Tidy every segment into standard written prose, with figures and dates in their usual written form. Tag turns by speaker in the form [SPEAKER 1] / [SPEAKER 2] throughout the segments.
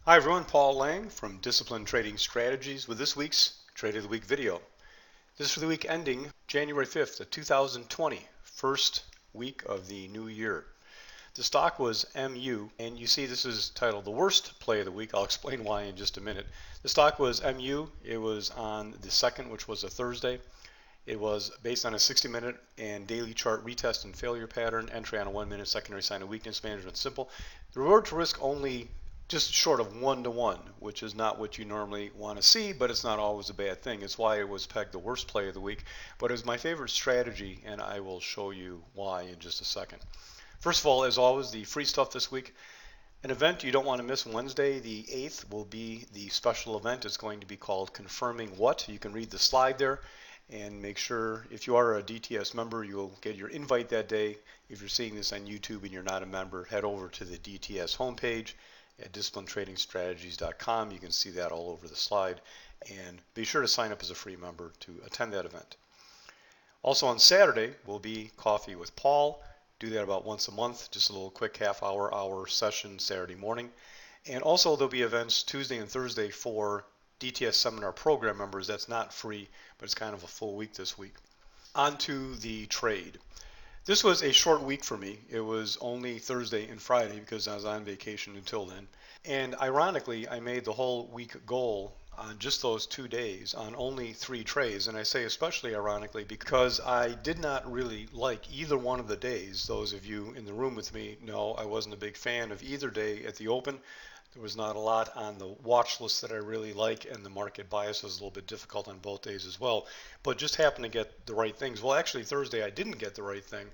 [SPEAKER 1] Hi everyone, Paul Lange from Disciplined Trading Strategies with this week's Trade of the Week video. This is for the week ending January 5th of 2020, first week of the new year. The stock was MU, and you see this is titled the worst play of the week. I'll explain why in just a minute. The stock was MU. It was on the 2nd, which was a Thursday. It was based on a 60-minute and daily chart retest and failure pattern, entry on a 1-minute secondary sign of weakness, management simple. The reward to risk only just short of 1-to-1, which is not what you normally want to see, but it's not always a bad thing. It's why it was pegged the worst play of the week, but it was my favorite strategy, and I will show you why in just a second. First of all, as always, the free stuff this week. An event you don't want to miss. Wednesday the 8th will be the special event. It's going to be called Confirming What. You can read the slide there. And make sure, if you are a DTS member, you'll get your invite that day. If you're seeing this on YouTube and you're not a member, head over to the DTS homepage at disciplinedtradingstrategies.com. You can see that all over the slide. And be sure to sign up as a free member to attend that event. Also on Saturday will be Coffee with Paul. Do that about once a month, just a little quick hour session Saturday morning. And also there'll be events Tuesday and Thursday for DTS Seminar Program members. That's not free, but it's kind of a full week this week. On to the trade. This was a short week for me. It was only Thursday and Friday because I was on vacation until then. And ironically, I made the whole week goal on just those 2 days on only 3 trades. And I say especially ironically because I did not really like either one of the days. Those of you in the room with me know I wasn't a big fan of either day at the open. There was not a lot on the watch list that I really like, and the market bias was a little bit difficult on both days as well. But just happened to get the right things. Well, actually, Thursday I didn't get the right thing.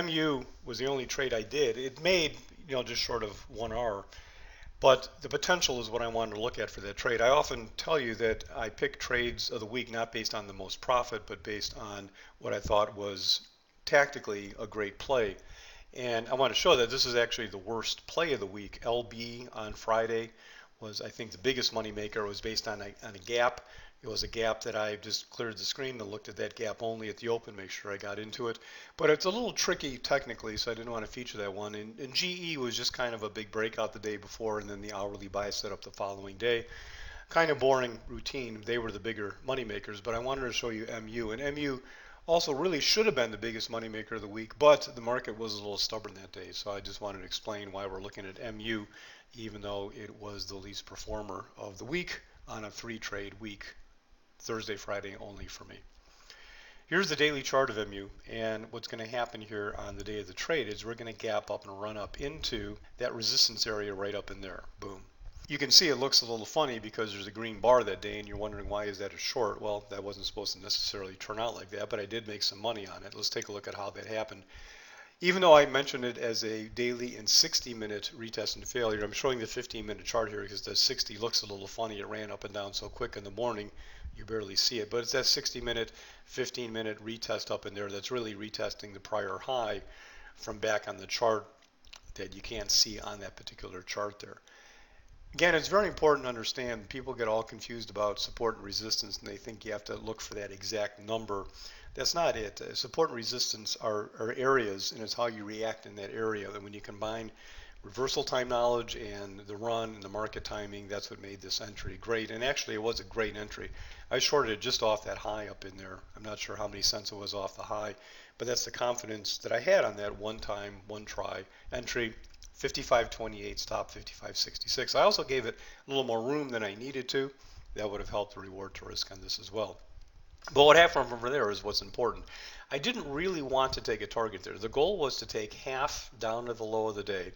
[SPEAKER 1] MU was the only trade I did. It made, just short of 1 hour. But the potential is what I wanted to look at for that trade. I often tell you that I pick trades of the week not based on the most profit, but based on what I thought was tactically a great play. And I want to show that this is actually the worst play of the week. LB on Friday was, I think, the biggest money maker. It was based on a gap. It was a gap that I just cleared the screen and looked at that gap only at the open, make sure I got into it. But it's a little tricky technically, so I didn't want to feature that one. And GE was just kind of a big breakout the day before, and then the hourly buy set up the following day. Kind of boring routine. They were the bigger money makers, but I wanted to show you MU. And MU also really should have been the biggest moneymaker of the week, but the market was a little stubborn that day. So I just wanted to explain why we're looking at MU, even though it was the least performer of the week on a 3-trade week, Thursday, Friday only for me. Here's the daily chart of MU, and what's going to happen here on the day of the trade is we're going to gap up and run up into that resistance area right up in there. Boom. You can see it looks a little funny because there's a green bar that day and you're wondering why is that a short. Well, that wasn't supposed to necessarily turn out like that, but I did make some money on it. Let's take a look at how that happened. Even though I mentioned it as a daily and 60-minute retest and failure, I'm showing the 15-minute chart here because the 60 looks a little funny. It ran up and down so quick in the morning you barely see it, but it's that 60-minute, 15-minute retest up in there that's really retesting the prior high from back on the chart that you can't see on that particular chart there. Again, it's very important to understand people get all confused about support and resistance and they think you have to look for that exact number. That's not it. Support and resistance are areas, and it's how you react in that area. And when you combine reversal time knowledge and the run and the market timing, that's what made this entry great. And actually, it was a great entry. I shorted it just off that high up in there. I'm not sure how many cents it was off the high, but that's the confidence that I had on that one time, one try entry. 55.28 stop 55.66. I also gave it a little more room than I needed to. That would have helped the reward to risk on this as well. But what happened from there is what's important. I didn't really want to take a target there. The goal was to take half down to the low of the day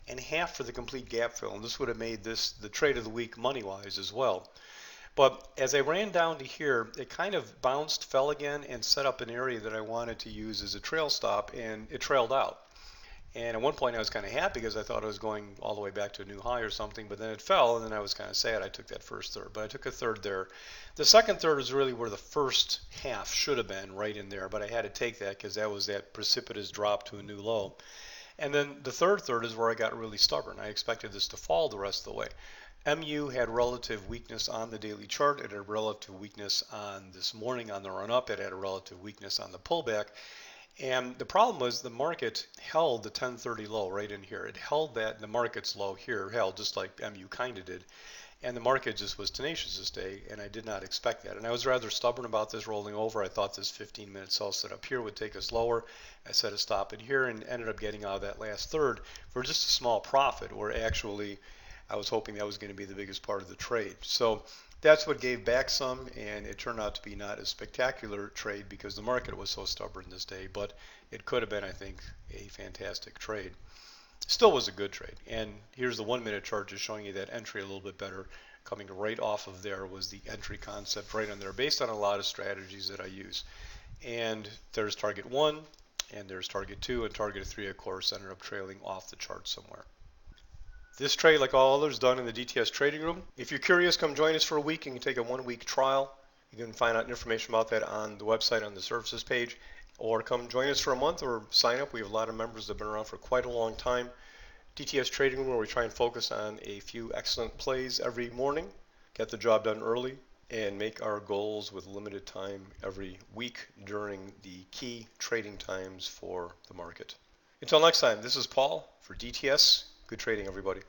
[SPEAKER 1] and half for the complete gap fill. And this would have made this the trade of the week money-wise as well. But as I ran down to here, it kind of bounced, fell again, and set up an area that I wanted to use as a trail stop, and it trailed out. And at one point I was kind of happy because I thought I was going all the way back to a new high or something, but then it fell and then I was kind of sad I took that first third. But I took a third there. The second third is really where the first half should have been, right in there, but I had to take that because that was that precipitous drop to a new low. And then the third is where I got really stubborn. I expected this to fall the rest of the way. MU had relative weakness on the daily chart. It had relative weakness on this morning on the run up. It had a relative weakness on the pullback. And the problem was the market held the 1030 low right in here. It held that, the market's low here held just like MU kind of did. And the market just was tenacious this day, and I did not expect that. And I was rather stubborn about this rolling over. I thought this 15-minute sell set up here would take us lower. I set a stop in here and ended up getting out of that last third for just a small profit, where actually I was hoping that was going to be the biggest part of the trade. So that's what gave back some, and it turned out to be not a spectacular trade because the market was so stubborn this day, but it could have been, I think, a fantastic trade. Still was a good trade. And here's the 1 minute chart just showing you that entry a little bit better. Coming right off of there was the entry concept right on there based on a lot of strategies that I use. And there's target 1, and there's target 2, and target 3, of course, ended up trailing off the chart somewhere. This trade, like all others, done in the DTS Trading Room. If you're curious, come join us for a week. You can take a 1 week trial. You can find out information about that on the website on the services page, or come join us for a month or sign up. We have a lot of members that have been around for quite a long time. DTS Trading Room, where we try and focus on a few excellent plays every morning, get the job done early, and make our goals with limited time every week during the key trading times for the market. Until next time, this is Paul for DTS. Good trading, everybody.